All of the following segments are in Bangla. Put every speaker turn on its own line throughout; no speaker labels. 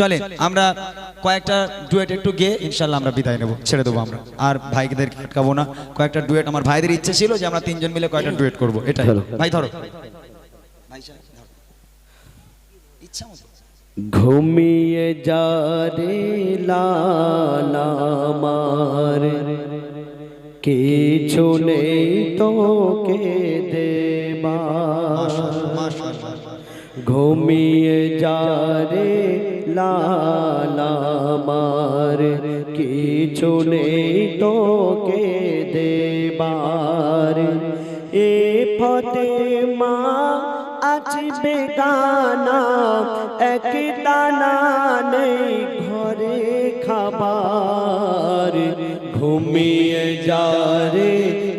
চলে আমরা কয়েকটা ডুয়েট একটু গেয়ে ইনশাআল্লাহ আমরা বিদায় নেব, ছেড়ে দেবো আমরা, আর ভাইদের আটকাবো না। কয়েকটা ডুয়েট আমার ভাইদের ইচ্ছে ছিল যে আমরা তিনজন মিলে কয়েকটা ডুয়েট করবো, এটাই। ভাই ধরো, ইচ্ছা মতো।
ঘুমিয়ে যা রে লালা আমার, কিছু নেই তোকে দেবার। ঘুমিয়ে যা রে লালা আমার, কিছু নেই তোকে দেবার। এ ফতেমা আজ বেগানা, এক দানা নেই ঘরে খাবার। ঘুমিয়ে যা রে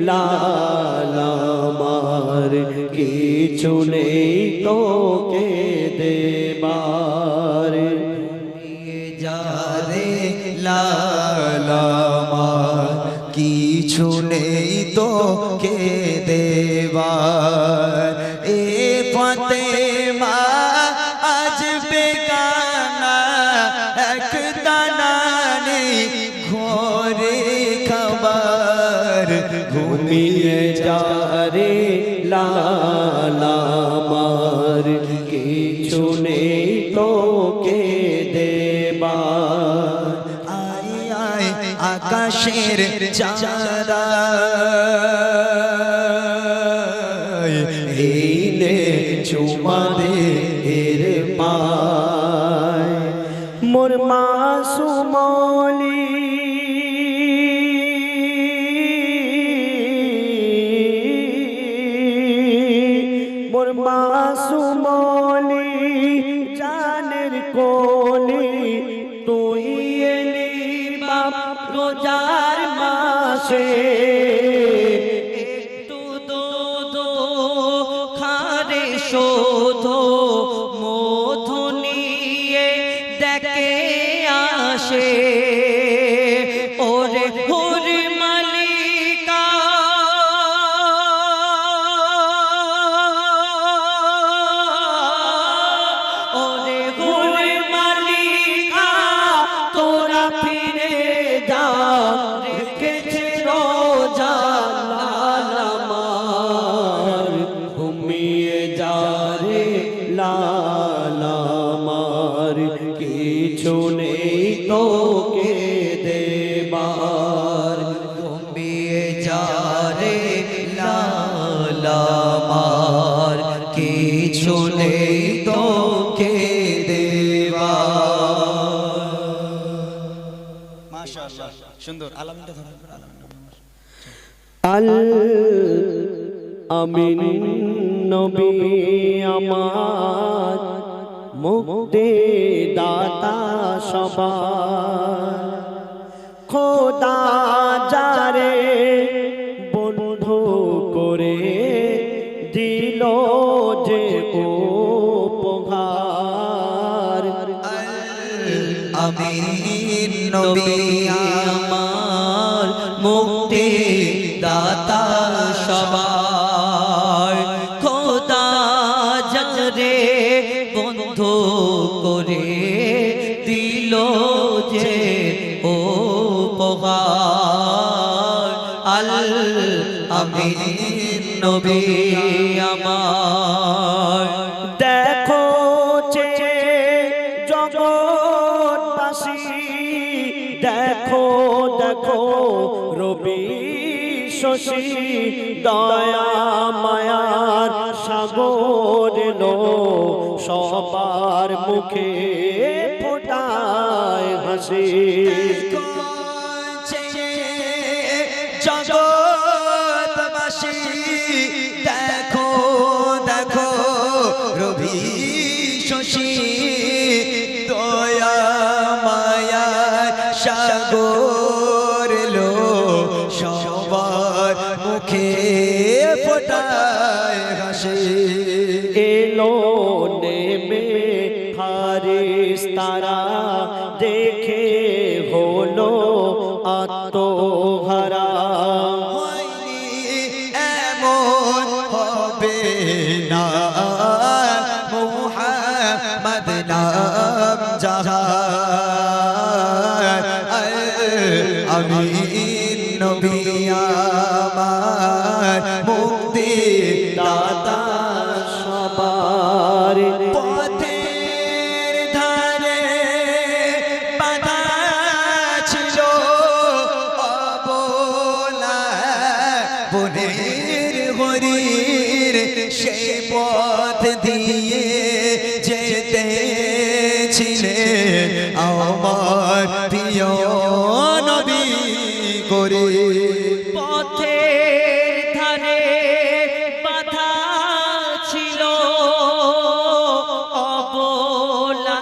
লালা আমার, কিছু নেই তোকে দেবার।
ঘুমিয়ে যা রে লালা আমার, কিছু নেই তোকে দেবার। এ ফতেমা আজ বেগানা, এক দানা নেই ঘরে খাবার।
ঘুমিয়ে যা রে লালা আমার, কিছু নেই তোকে দেবার।
আয় আয় আকাশের চাঁদা,
এই নে চুমা দে এর পায়। মোর মাসুমলি মোর মাসুমলি জানের কোলি, তুই এলি বাপ রোজার মাসে। একটু দুধ খারে শোধ, মধু নিয়ে দেখে আসে। ওরে হুর মালিকা ওরে হুর মালিকা, তোরা ফিরে যা, রেখেছে রোজা লালা আমার। ঘুমিয়ে যা রে লালা আমার, কিছু নেই তোকে দেবার।
ঘুমিয়ে যা রে লালা আমার, কিছু নেই তোকে দেবার। মাশাআল্লাহ, সুন্দর। আলামিনটা ধরো,
আল আমিন নবী আমার, মুক্তি দাতা সবার। খোদা যারে বন্ধু করে দিল যে উপহার।
আমিন নবী আমার, মুক্তি দাতা সবার। খোদা যারে বন্ধু করে দিল যে উপহার। আল আমিন নবী আমার।
দেখো যে জগৎবাসী, দেখো দেখো রবি শশী, দয়া মায়ার সাগর এলো, সবার মুখে ফোটায় হাসি।
জগৎবাসী দেখো দেখো রবি শশী, দয়া মায়ার সাগর এলো, সবার মুখে ফোটায় হাসি।
এলো নেমে হারিস তারা, দেখে হলো আত্মহারা।
হয়নি এমন হবে না, মুহাম্মদ নাম যাহা আমি নবী আমার মুক্তি দাতা
সবার
পথের ধারে বাঁধা ছিল অবলা বনের হরির সেই পথ দিয়ে যেতে ছিলেন আমার প্রিয় নবী করে
পথের ধারে বাধা ছিল অবলা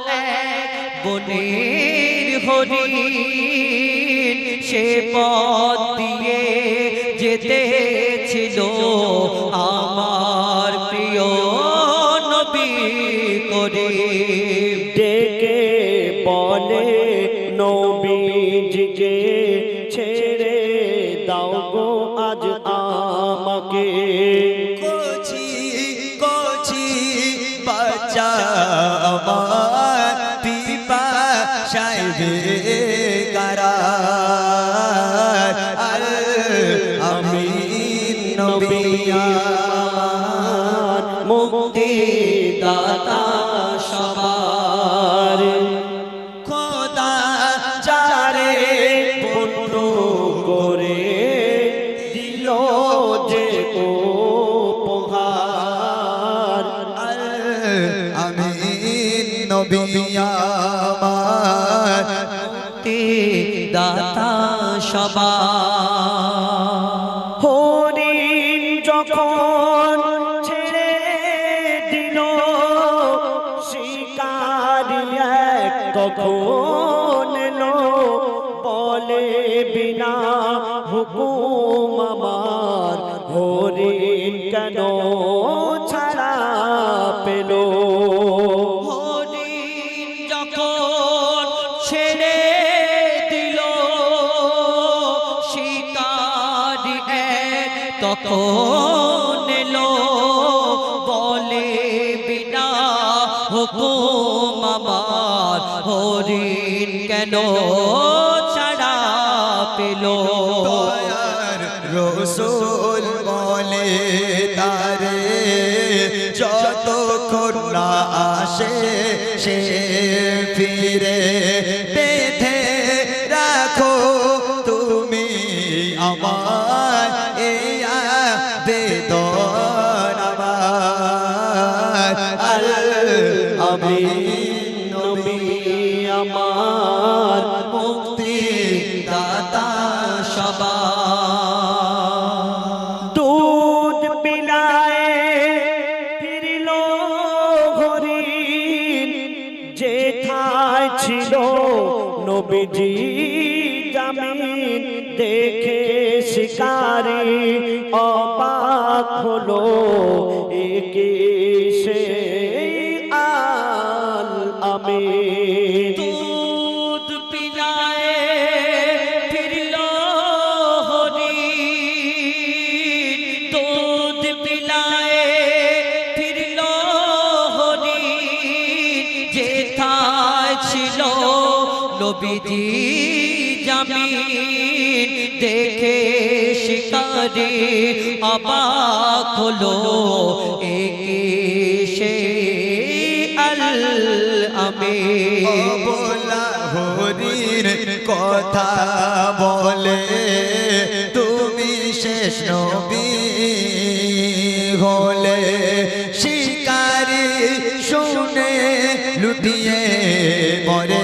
এক বনের হরিণ সে পথ দিয়ে যেতে ছিল আমার প্রিয় নবী করে ডেকে বলে নবীজিকে ছেড়ে দাও গো আজ আমাকে
কচি কচি বাচ্চা আমার পিপা সাইবে কারা আমি নবী আমার
মুক্তি দাতা সবার
খোদা
যারে পূর্ণ করে দিল যে উপহার
আমি নবী আমার
মুক্তি দাতা সবার হরিণ যখন ছেড়ে দিল শিকারি এক তখন এলো বলে বিনা হুকুম আমার হরিণ কেন ছাড়া পেল হরিণ যখন ছেড়ে দিল শিকারি এক তখন এলো বলে বিনা হুকুম আমার হরিণ কেন ছাড়া পেল
দয়ার রসুল বলে তারে যতক্ষণ না আসে সে ফিরে বেঁধে রাখো তুমি আমার এই বেদন আমার
আমি নবী আমার
মুক্তি দাতা সবার
দুধ পিলায় ফিরল হরিণ যেথায় ছিল নবীজি জামিন দেখে শিকারি অবাক হলো একে সে আল আমিন দুধ পিলায় ফিরল হরিণ দুধ পিলায় ফিরল হরিণ যেথায় ছিল নবীজি জামিন দেখে শিকারি অবাক হলো একে সে আল আমিন
বলা হরির কথা বলে তুমি শেষ নবী হলে শিকারি শুনে লুটিয়ে মরে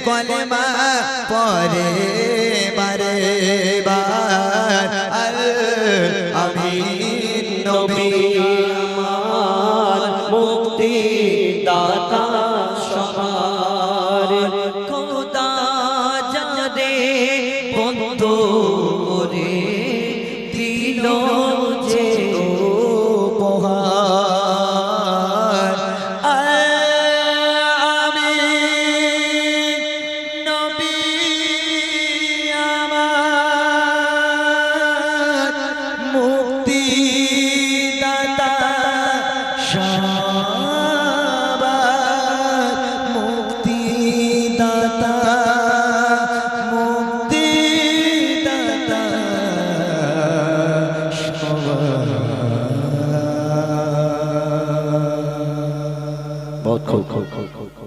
কলেমা পরে বারে বার আমি নবী
আমার মুক্তি দাতা সবার খোদা যারে বন্ধু করে দিল যে
পক্ষ